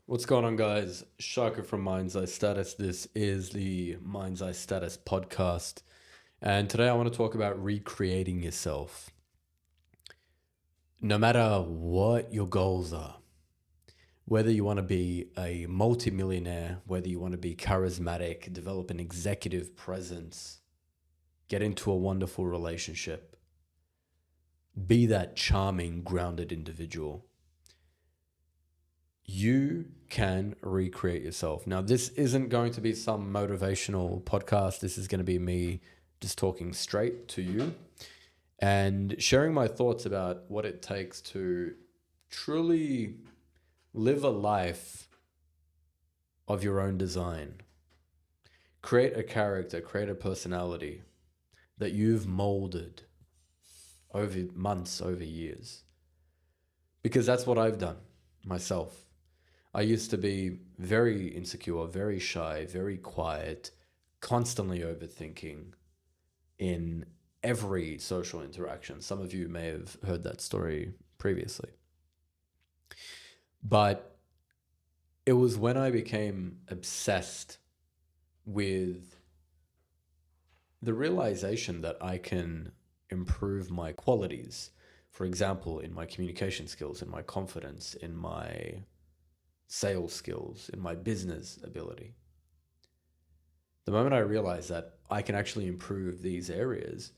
What's going on, guys? Shaka from Mind's Eye Status. This is the Mind's Eye Status podcast. And today I want to talk about recreating yourself. No matter what your goals are, whether you want to be a multimillionaire, whether you want to be charismatic, develop an executive presence, get into a wonderful relationship, be that charming, grounded individual, you can recreate yourself. Now, this isn't going to be some motivational podcast. This is going to be me just talking straight to you and sharing my thoughts about what it takes to truly live a life of your own design. Create a character, create a personality that you've molded over months, over years. Because that's what I've done myself. I used to be very insecure, very shy, very quiet, constantly overthinking in every social interaction. Some of you may have heard that story previously. But it was when I became obsessed with the realization that I can improve my qualities. For example, in my communication skills, in my confidence, in my sales skills, in my business ability. The moment I realized that I can actually improve these areas,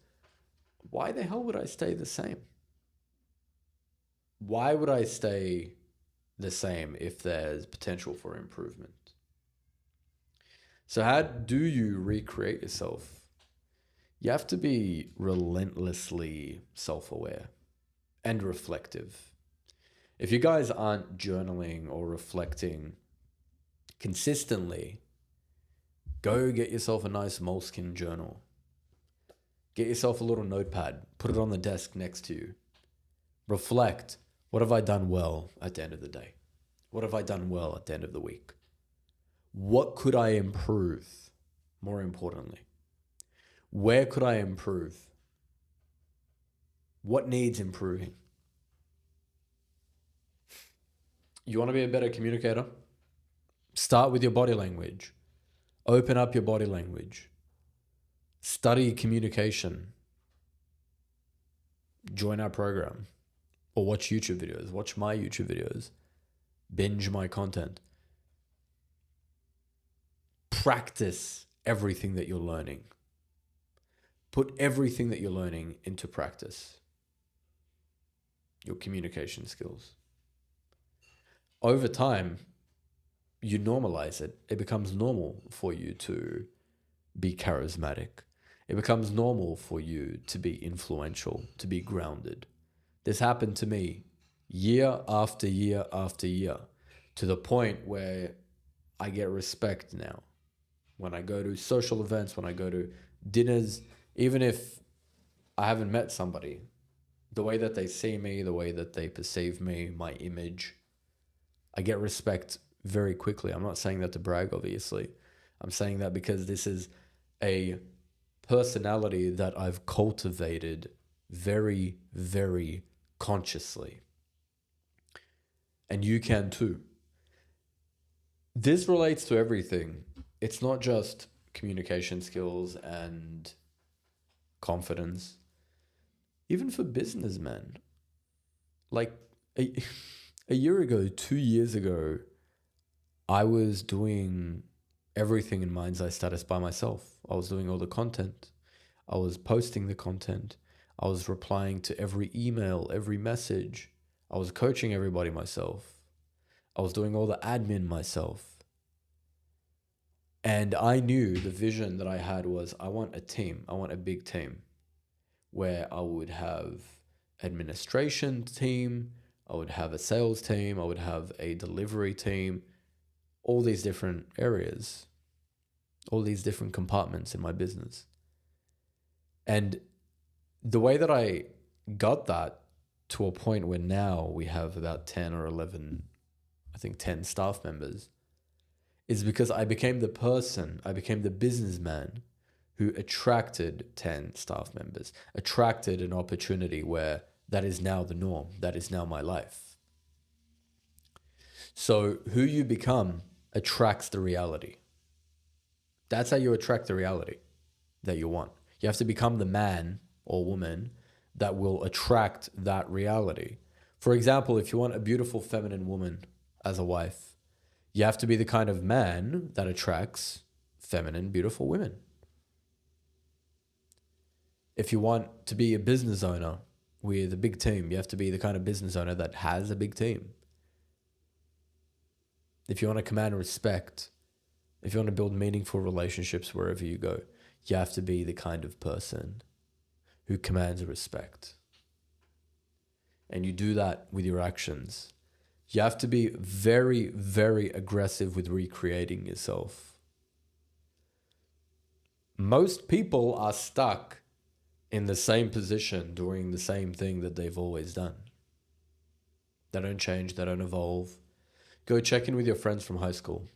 why the hell would I stay the same? Why would I stay the same if there's potential for improvement? So how do you recreate yourself? You have to be relentlessly self-aware and reflective. If you guys aren't journaling or reflecting consistently, go get yourself a nice moleskin journal. Get yourself a little notepad. Put it on the desk next to you. Reflect. What have I done well at the end of the day? What have I done well at the end of the week? What could I improve? More importantly, where could I improve? What needs improving? You want to be a better communicator? Start with your body language. Open up your body language. Study communication. Join our program. Or watch YouTube videos. Watch my YouTube videos. Binge my content. Practice everything that you're learning. Put everything that you're learning into practice. Your communication skills. Over time, you normalize it. It becomes normal for you to be charismatic. It becomes normal for you to be influential, to be grounded. This happened to me year after year after year, to the point where I get respect now. When I go to social events, when I go to dinners, even if I haven't met somebody, the way that they see me, the way that they perceive me, my image, I get respect very quickly. I'm not saying that to brag, obviously. I'm saying that because this is a personality that I've cultivated very, very consciously. And you can too. This relates to everything. It's not just communication skills and confidence. Even for businessmen. Like a year ago, 2 years ago, I was doing everything in Mind's Eye Status by myself. I was doing all the content. I was posting the content. I was replying to every email, every message. I was coaching everybody myself. I was doing all the admin myself. And I knew the vision that I had was I want a team. I want a big team where I would have administration team, I would have a sales team, I would have a delivery team, all these different areas, all these different compartments in my business. And the way that I got that to a point where now we have about 10 or 11, I think 10 staff members, is because I became the businessman who attracted 10 staff members, attracted an opportunity where that is now the norm. That is now my life. So who you become attracts the reality. That's how you attract the reality that you want. You have to become the man or woman that will attract that reality. For example, if you want a beautiful feminine woman as a wife, you have to be the kind of man that attracts feminine, beautiful women. If you want to be a business owner with a big team, you have to be the kind of business owner that has a big team. If you want to command respect, if you want to build meaningful relationships wherever you go, you have to be the kind of person who commands respect. And you do that with your actions. You have to be very, very aggressive with recreating yourself. Most people are stuck in the same position doing the same thing that they've always done. They don't change, they don't evolve. Go check in with your friends from high school.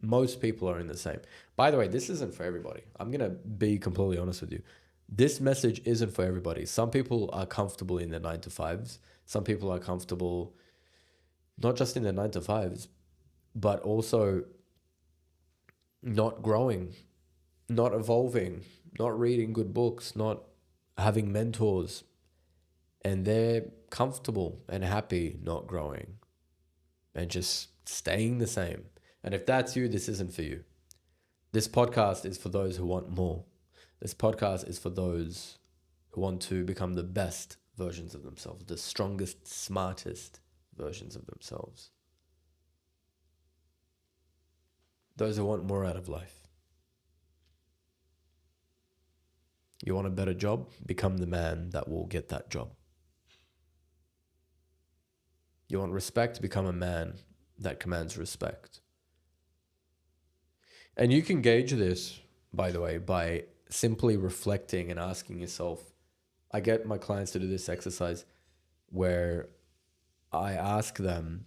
Most people are in the same. By the way, this isn't for everybody. I'm going to be completely honest with you. This message isn't for everybody. Some people are comfortable in their 9 to 5s. Some people are comfortable not just in their 9 to 5s, but also not growing, not evolving, not reading good books, not having mentors. And they're comfortable and happy not growing and just staying the same. And if that's you, this isn't for you. This podcast is for those who want more. This podcast is for those who want to become the best versions of themselves, the strongest, smartest versions of themselves. Those who want more out of life. You want a better job? Become the man that will get that job. You want respect? Become a man that commands respect. And you can gauge this, by the way, by simply reflecting and asking yourself. I get my clients to do this exercise where I ask them,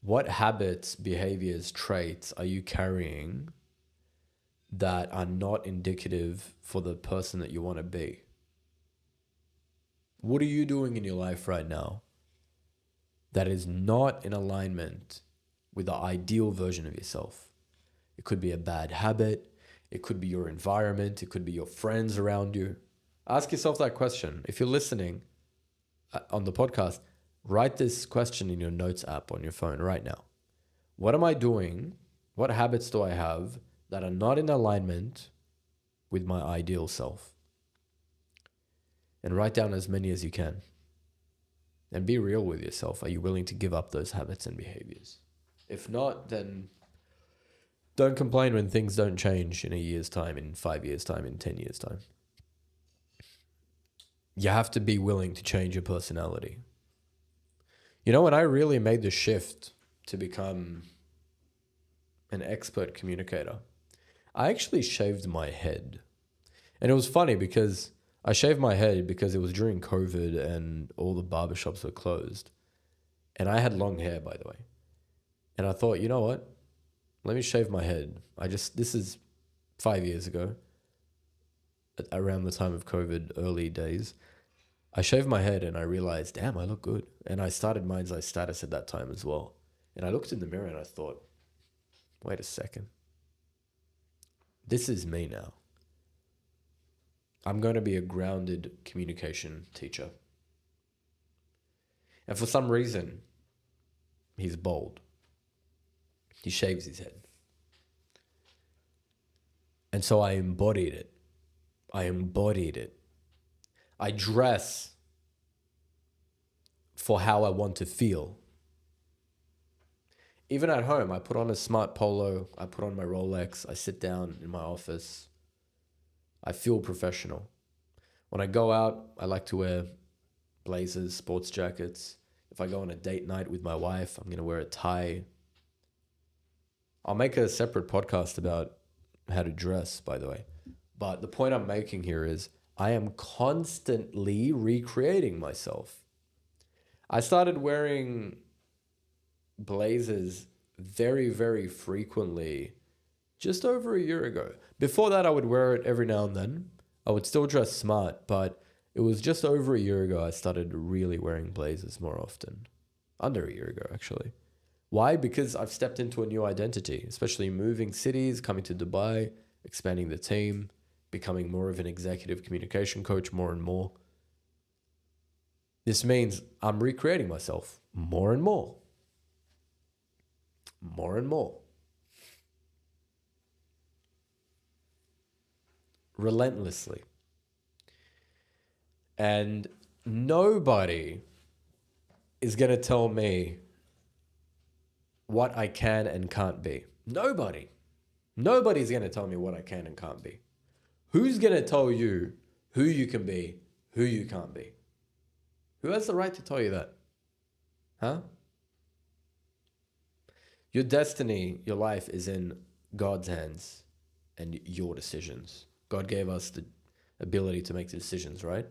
what habits, behaviors, traits are you carrying that are not indicative for the person that you want to be? What are you doing in your life right now that is not in alignment with the ideal version of yourself? It could be a bad habit. It could be your environment. It could be your friends around you. Ask yourself that question. If you're listening on the podcast, write this question in your notes app on your phone right now. What am I doing? What habits do I have that are not in alignment with my ideal self? And write down as many as you can. And be real with yourself. Are you willing to give up those habits and behaviors? If not, then don't complain when things don't change in a year's time, in 5 years' time, in 10 years' time. You have to be willing to change your personality. You know, when I really made the shift to become an expert communicator, I actually shaved my head. And it was funny because I shaved my head because it was during COVID and all the barbershops were closed. And I had long hair, by the way. And I thought, you know what? Let me shave my head. This is 5 years ago, around the time of COVID, early days. I shaved my head and I realized, damn, I look good. And I started Mind's Eye Status at that time as well. And I looked in the mirror and I thought, wait a second. This is me now. I'm going to be a grounded communication teacher. And for some reason, he's bald. He shaves his head. And so I embodied it. I dress for how I want to feel. Even at home, I put on a smart polo. I put on my Rolex. I sit down in my office. I feel professional. When I go out, I like to wear blazers, sports jackets. If I go on a date night with my wife, I'm going to wear a tie. I'll make a separate podcast about how to dress, by the way. But the point I'm making here is I am constantly recreating myself. I started wearing blazers very, very frequently just over a year ago. Before that, I would wear it every now and then. I would still dress smart, but it was just over a year ago I started really wearing blazers more often. Under a year ago, actually. Why? Because I've stepped into a new identity, especially moving cities, coming to Dubai, expanding the team, becoming more of an executive communication coach more and more. This means I'm recreating myself more and more. More and more. Relentlessly. And nobody is going to tell me what I can and can't be. Nobody. Nobody's going to tell me what I can and can't be. Who's going to tell you who you can be, who you can't be? Who has the right to tell you that? Huh? Your destiny, your life is in God's hands and your decisions. God gave us the ability to make the decisions, right?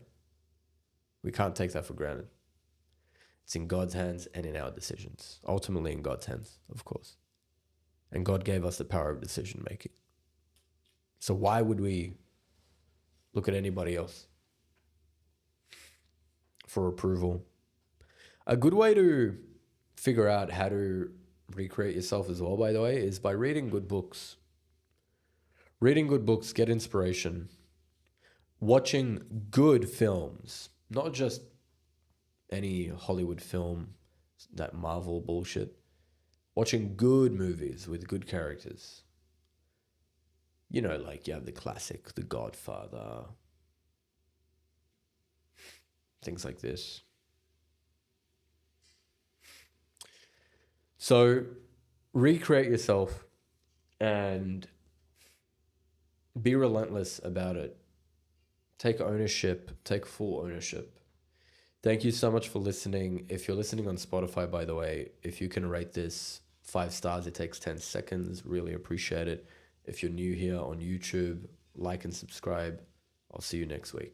We can't take that for granted. It's in God's hands and in our decisions. Ultimately in God's hands, of course. And God gave us the power of decision making. So why would we look at anybody else for approval? A good way to figure out how to recreate yourself as well, by the way, is by reading good books. Reading good books, get inspiration. Watching good films, not just any Hollywood film, that Marvel bullshit. Watching good movies with good characters. You know, like you have the classic, The Godfather, things like this. So recreate yourself and be relentless about it. Take ownership, take full ownership. Thank you so much for listening. If you're listening on Spotify, by the way, if you can rate this 5 stars, it takes 10 seconds. Really appreciate it. If you're new here on YouTube, like and subscribe. I'll see you next week.